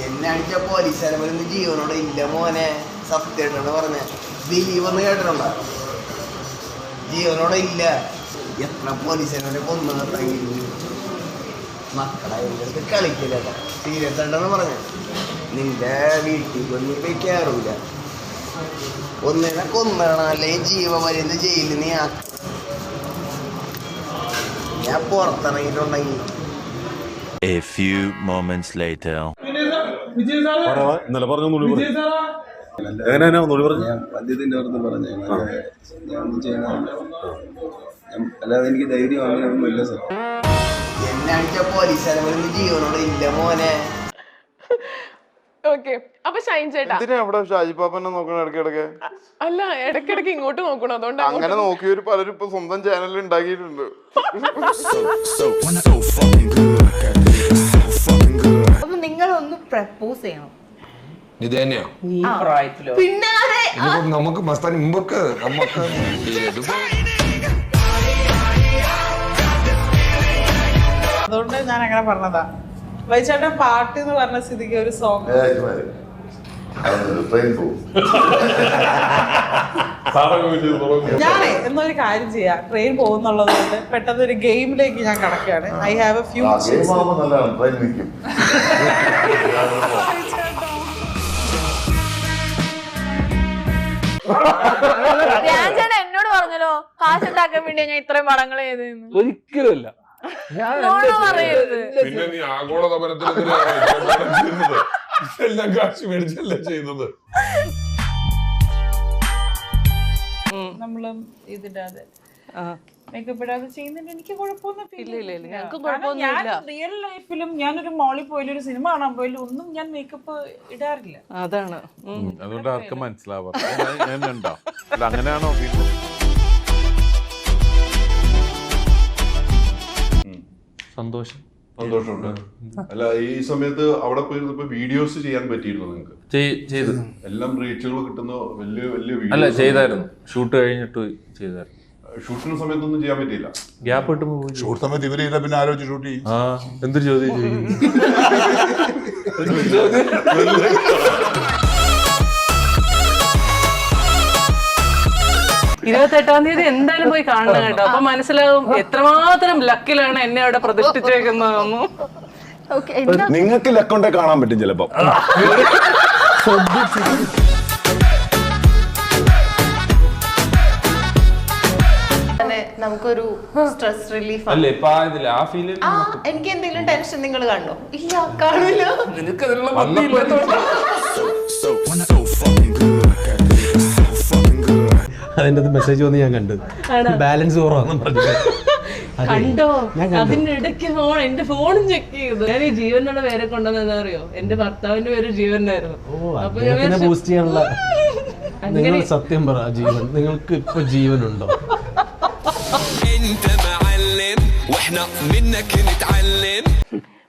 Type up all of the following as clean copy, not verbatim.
എന്നെ അടിച്ച പോലീസുകാരൻ ജീവനോടെ ഇല്ല മോനെ, സത്യമായിട്ടാണ് പറഞ്ഞ. ദിലീപ് ഒന്ന് കേട്ടിട്ടുണ്ടോ? ജീവനോടെ ഇല്ല. എത്ര പോലീസുകാരെ കൊന്നു മക്കളെ കളിക്കില്ല. സീരിയസ് ആയിട്ടാണ് പറഞ്ഞ. നിന്റെ വീട്ടിൽ കൊന്നു പോയി കയറൂല. ഒന്നിനെ കൊന്നണം, അല്ലെങ്കിൽ ജീവപര്യന്ത ജയിലിൽ നീ ഞാൻ പുറത്തിറങ്ങിയിട്ടുണ്ടെങ്കിൽ. A few moments later. ഇന്നലെ പറഞ്ഞു പദ്യത്തിന്റെ അടുത്ത് പറഞ്ഞു ഞാൻ ചെയ്യണമല്ല, അല്ലാതെ എനിക്ക് ധൈര്യം അങ്ങനെയൊന്നും ഇല്ല സാർ. എന്നെ അടിച്ച പോലീസുകാരൻ ജീവനോടെ ഇല്ല മോനെ. അപ്പൊ ഷൈൻ ചേട്ടാ ഷാജിപ്പാപ്പനെ നോക്കണം ഇടയ്ക്കിടയ്ക്ക്. അല്ല, ഇടയ്ക്കിടയ്ക്ക് ഇങ്ങോട്ട് നോക്കണം. അതുകൊണ്ട് അങ്ങനെ നോക്കിയവര് പലരും ഇപ്പൊ സ്വന്തം ചാനൽ ഉണ്ടാക്കിയിട്ടുണ്ട്. അപ്പൊ നിങ്ങളൊന്ന് പ്രപ്പോസ് ചെയ്യണം. ഇത് തന്നെയാ ഈ പ്രായത്തിലോ? പിന്നെ നമുക്ക് മസ്താനി മുമ്പൊക്കെ നമുക്ക് അതുകൊണ്ട് ഞാൻ അങ്ങനെ പറഞ്ഞതാ. വൈചേട്ടൻ പാട്ട് എന്ന് പറഞ്ഞ സ്ഥിതിക്ക് ഒരു സോങ് ഞാനേ എന്നൊരു കാര്യം ചെയ്യാം. ട്രെയിൻ പോകുന്നുള്ളത് കൊണ്ട് പെട്ടെന്ന് ഒരു ഗെയിമിലേക്ക് ഞാൻ കടക്കുകയാണ്. ഐ ഹാവ് എ ഫ്യൂ ചേട്ടാ എന്നോട് പറഞ്ഞല്ലോ കാശുണ്ടാക്കാൻ വേണ്ടി ഞാൻ ഇത്രയും പടങ്ങൾ ചെയ്തെന്ന്. ഒരിക്കലുമില്ല. പിന്നെ നീ ആഗോളതപനത്തിൽ എല്ലാം കാശ് മേടിച്ചല്ലേ ചെയ്യുന്നത്. നമ്മളും ഇതിടാതെ മേക്കപ്പ് ഇടാതെ ചെയ്യുന്നതിന് എനിക്ക് കുഴപ്പമൊന്നും റിയൽ ലൈഫിലും ഞാനൊരു മോളിൽ പോയാലും ഒരു സിനിമ കാണാൻ പോയാലും ഒന്നും ഞാൻ മേക്കപ്പ് ഇടാറില്ല. അതാണ് അതുകൊണ്ട് ആർക്കും മനസ്സിലാവാറുണ്ടോ? അങ്ങനെയാണോ? സന്തോഷമുണ്ട്. അല്ല, ഈ സമയത്ത് അവിടെ പോയിരുന്നപ്പോ വീഡിയോസ് ചെയ്യാൻ പറ്റിയിരുന്നു നിങ്ങൾക്ക്? ചെയ്തു. എല്ലാം റീച്ചുകൾ കിട്ടുന്ന വലിയ വലിയ അല്ല, ചെയ്തായിരുന്നു. ഷൂട്ട് കഴിഞ്ഞിട്ട് ചെയ്തായിരുന്നു. ഷൂട്ടിന് സമയത്തൊന്നും ചെയ്യാൻ പറ്റിയില്ല. ഗ്യാപ്പ് കിട്ടുമ്പോ ഷൂട്ട് സമയത്ത് ഇവരില്ല, പിന്നെ ആലോചിച്ച് ഷൂട്ട് ചെയ്യും. എന്തൊരു ചോദ്യം ചെയ്യും. 28-ാം തീയതി എന്തായാലും പോയി കാണണം കേട്ടോ. അപ്പൊ മനസ്സിലാവും എത്രമാത്രം ലക്കിലാണ് എന്നെ അവിടെ പ്രതിഷ്ഠിച്ചേക്കുന്നതെന്നു. നിങ്ങൾക്ക് ലക്കുണ്ടെ കാണാൻ പറ്റും ചിലപ്പോ. നമുക്കൊരു സ്ട്രെസ് റിലീഫ്. എനിക്ക് എന്തെങ്കിലും ടെൻഷൻ നിങ്ങൾ കണ്ടോ? ഇല്ല, കാണൂല. അതിന്റെ മെസ്സേജ് വന്ന് ഞാൻ കണ്ടു. ബാലൻസ് കുറവാണെന്ന് പറഞ്ഞു. കണ്ടോ? അതിന്റെ ഇടയ്ക്ക് എന്റെ ഫോണും ചെക്ക് ചെയ്തു. ഞാൻ ഈ ജീവനോടെ പേരെ കൊണ്ടുവന്ന അറിയോ? എന്റെ ഭർത്താവിന്റെ പേര് ജീവനായിരുന്നു. അപ്പൊ ബൂസ്റ്റ് ചെയ്യാനുള്ള നിങ്ങൾ സത്യം പറ, ജീവൻ നിങ്ങൾക്ക് ഇപ്പൊ ജീവനുണ്ടോ?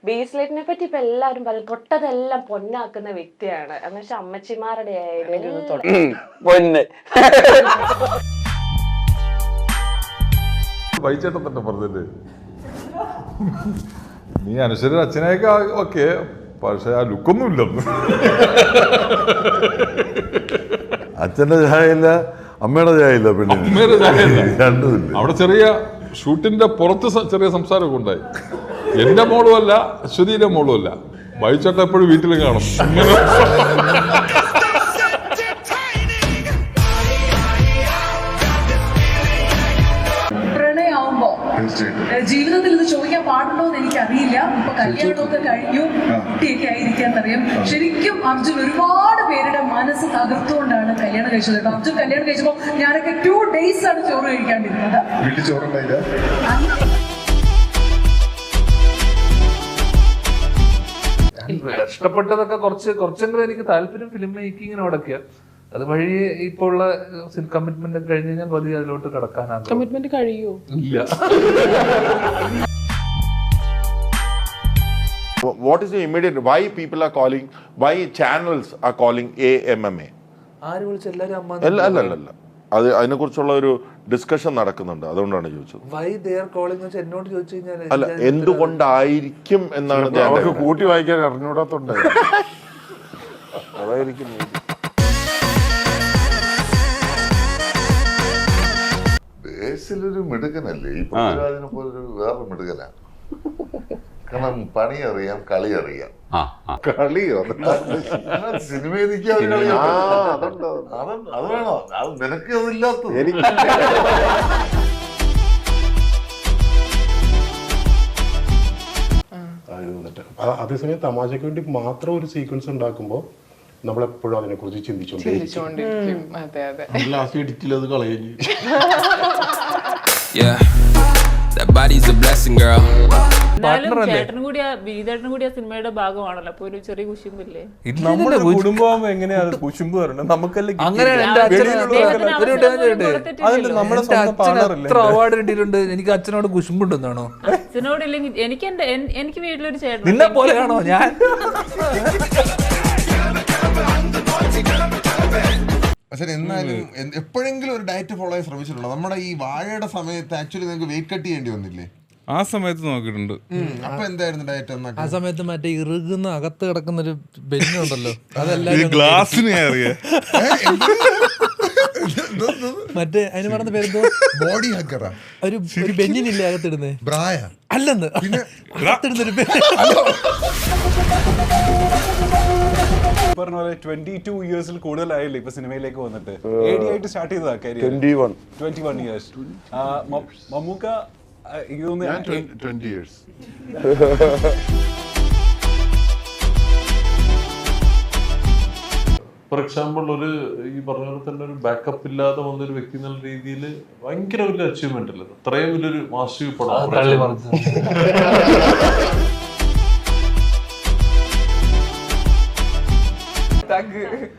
ബേസ്ലൈറ്റിനെ പറ്റി ഇപ്പൊ എല്ലാരും പറയും തൊട്ടതെല്ലാം പൊന്നാക്കുന്ന വ്യക്തിയാണ്. എന്നുവെച്ചാ അമ്മച്ചിമാരുടെ പൊന്ന് വൈചേട്ടൻ തന്നെ പറഞ്ഞല്ലേ, നീ അനുസരിച്ച് അച്ഛനെയൊക്കെ ഓക്കെ, പക്ഷെ ആ ലുക്കൊന്നും ഇല്ലെന്ന്. അച്ഛന്റെ ചായയില്ല, അമ്മയുടെ ചായയില്ല, പെണ്ണിന്റെ ചായയില്ല, രണ്ടുമില്ല. അവിടെ ചെറിയ ഷൂട്ടിന്റെ പുറത്ത് ചെറിയ സംസാരമൊക്കെ ഉണ്ടായി. എന്റെ മോളും അല്ല, അശ്വതിയുടെ മോളും അല്ല. വൈചേട്ടൻ എപ്പോഴും വീട്ടിലും കാണും. പ്രണയാവുമ്പോ ജീവിതത്തിൽ ഇത് ചോദിക്കാൻ പാടുണ്ടോ എന്ന് എനിക്കറിയില്ല. ഇപ്പൊ കല്യാണമൊക്കെ കഴിഞ്ഞു, കുട്ടിയൊക്കെ ആയിരിക്കാന്നറിയാം. ശരിക്കും അർജുൻ ഒരുപാട് പേരുടെ മനസ്സ് തകർത്തുകൊണ്ടാണ് കല്യാണം കഴിച്ചത് കേട്ടോ. അർജുൻ കല്യാണം കഴിച്ചപ്പോ ഞാനൊക്കെ 2 days ആണ് ചോറ് കഴിക്കാണ്ടിരുന്നത്. വീട്ടിൽ ചോറുണ്ടായില്ല. ഇഷ്ടപ്പെട്ടതൊക്കെ കുറച്ചെങ്കിലും എനിക്ക് താല്പര്യം ഫിലിം മേക്കിങ്ങിനോടൊക്കെയാ. അത് വഴി ഇപ്പൊ ഉള്ള കമ്മിറ്റ്മെന്റ് ഒക്കെ കഴിഞ്ഞ് കഴിഞ്ഞാൽ പതിയെ അതിലോട്ട് കടക്കാനാണ്. കമ്മിറ്റ്മെന്റ് കഴിയോ? ഇല്ല. What is the immediate, why people are calling, why channels are calling AMMA? ആര് വിളിച്ച എല്ലാരും അമ്മ? അല്ല അതിനെക്കുറിച്ചുള്ള ഒരു ഡിസ്കഷൻ നടക്കുന്നുണ്ട്, അതുകൊണ്ടാണ് ചോദിച്ചത്. വൈ ദേ ആർ കോളിംഗ് എന്ന് എന്നോട് ചോദിച്ചു കഴിഞ്ഞാൽ അല്ല, എന്തുകൊണ്ടായിരിക്കും എന്നാണ് അവർക്ക് കൂട്ടി വായിക്കാൻ അറിഞ്ഞൂടാത്തോണ്ട് അതായിരിക്കും. ബേസിലൊരു മിടുക്കനല്ലേ ഈ പൃഥ്വിരാജിനെ പോലൊരു വേറെ മിടുക്കനാണ്. കാരണം പണി അറിയാം, കളി അറിയാം. കളിയോ സിനിമയിൽ അത് വേണോ? അത് നിനക്ക് അതില്ലാത്തത്. അതേസമയം തമാശയ്ക്ക് വേണ്ടി മാത്രം ഒരു സീക്വൻസ് ഉണ്ടാക്കുമ്പോൾ നമ്മളെപ്പോഴും അതിനെക്കുറിച്ച് ചിന്തിച്ചുകൊണ്ടിരിക്കും. ലാസ്റ്റ് എഡിറ്റിൽ അത് കളയുകയും ചേട്ടനും കൂടി ബിനീതേട്ടനും കൂടി ആ സിനിമയുടെ ഭാഗമാണല്ലോ, അപ്പൊ ഒരു ചെറിയ കുശുമ്പില്ലേ? നമ്മുടെ കുടുംബം എങ്ങനെയാണ് കുശുമ്പ് വരണം? നമുക്കല്ലേ എത്ര അവാർഡ് കിട്ടിയിട്ടുണ്ട്. എനിക്ക് അച്ഛനോട് കുശുമ്പുണ്ടെന്നാണോ? അച്ഛനോടില്ലെങ്കിൽ എനിക്ക് വീട്ടിലൊരു ചേട്ടൻ നിന്നെ പോലെയാണോ ഞാൻ? പക്ഷെ എന്നാലും എപ്പോഴെങ്കിലും ഒരു ഡയറ്റ് ഫോളോ ചെയ്യാൻ ശ്രമിച്ചിട്ടുണ്ടോ? നമ്മുടെ ഈ വാഴയുടെ സമയത്ത് ആക്ച്വലി നിങ്ങൾക്ക് വെയിറ്റ് കട്ട് ചെയ്യേണ്ടി വന്നില്ലേ? ആ സമയത്ത് നോക്കിയിട്ടുണ്ട്. അപ്പൊ എന്തായിരുന്നു ഡയറ്റ്? ആ സമയത്ത് മറ്റേ ഇറുകുന്ന അകത്ത് കിടക്കുന്ന ഒരു ബെന്നുണ്ടല്ലോ, അതെല്ലാം ഗ്ലാസിന് അറിയാം. മറ്റേ അതിന് പറഞ്ഞ പേരെന്തോ, ബോഡി ഹക്കറാ, ഒരു ബെന്നിനില്ലേ അകത്തിടുന്നേ? ബ്രായ അല്ലെന്ന്, അകത്തിടുന്നൊരു പറഞ്ഞ പോലെ 22 ഇയേഴ്സിൽ കൂടുതലായില്ലേ ഇപ്പൊ സിനിമയിലേക്ക് വന്നിട്ട്. AD ആയിട്ട് സ്റ്റാർട്ട് ചെയ്തതാ career. 21 years. Mammukka 20 years. For example ഈ പറഞ്ഞ പോലെ തന്നെ ഒരു ബാക്കപ്പ് ഇല്ലാതെ വന്നൊരു വ്യക്തി എന്നുള്ള രീതിയിൽ ഭയങ്കര വലിയ അച്ചീവ്മെന്റ് അല്ലേ? അത്രയും വലിയൊരു മാസ്റ്റർ പടം.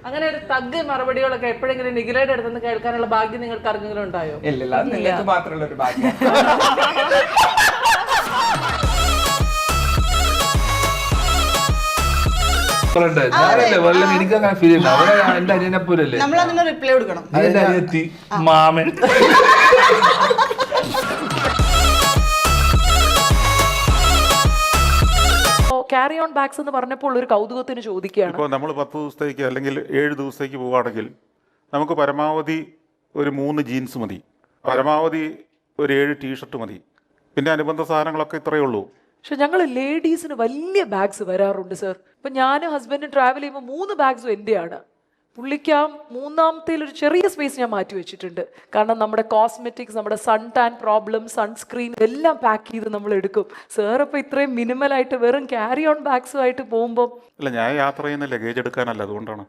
അങ്ങനെ ഒരു തഗ് മറുപടികളൊക്കെ എപ്പോഴെങ്കിലും നിഖിലയുടെ അടുത്തുനിന്ന് കേൾക്കാനുള്ള ഭാഗ്യം നിങ്ങൾക്ക് ആർക്കെങ്കിലും ഉണ്ടായോ? ഇല്ല, നിങ്ങൾക്ക് മാത്രമുള്ള ഒരു ഭാഗ്യം. ഞാനല്ലേ വല്ലതും എനിക്കങ്ങനെ ഫീൽ ചെയ്യണ്ട. അവരെ എന്റെ അനിയനെ പോലല്ലേ, നമ്മളതിന് റിപ്ലൈ കൊടുക്കണം. അതിന്റെ അനിയത്തി മാമൻ. ക്യാരി ഓൺ ബാഗ്സ് എന്ന് പറഞ്ഞപ്പോൾ ഒരു കൗതുകത്തിന് ചോദിക്കുകയാണ്. ഇപ്പോൾ നമ്മൾ 10 ദിവസത്തേക്ക് അല്ലെങ്കിൽ 7 ദിവസത്തേക്ക് പോവുകയാണെങ്കിൽ നമുക്ക് പരമാവധി ഒരു 3 ജീൻസ് മതി, പരമാവധി ഒരു 7 ടീഷർട്ട് മതി, പിന്നെ അനുബന്ധ സാധനങ്ങളൊക്കെ ഇത്രയേ ഉള്ളൂ. പക്ഷെ ഞങ്ങൾ ലേഡീസിന് വലിയ ബാഗ്സ് വരാറുണ്ട് സർ. ഇപ്പം ഞാനും ഹസ്ബൻഡും ട്രാവൽ ചെയ്യുമ്പോൾ 3 ബാഗ്സും എൻ്റെയാണ്. പുള്ളിക്കാം 3ാമത്തേൽ ഒരു ചെറിയ സ്പേസ് ഞാൻ മാറ്റി വെച്ചിട്ടുണ്ട്. കാരണം നമ്മുടെ കോസ്മെറ്റിക്സ്, നമ്മുടെ സൺ ടാൻ പ്രോബ്ലം, സൺസ്ക്രീൻ എല്ലാം പാക്ക് ചെയ്ത് നമ്മൾ എടുക്കും. സാർ അപ്പോൾ ഇത്രയും മിനിമലായിട്ട് വെറും ക്യാരി ഓൺ ബാഗ്സുമായിട്ട് പോകുമ്പോൾ? അല്ല, ഞാൻ യാത്ര ചെയ്യുന്ന ലഗേജ് എടുക്കാനല്ല, അതുകൊണ്ടാണ്.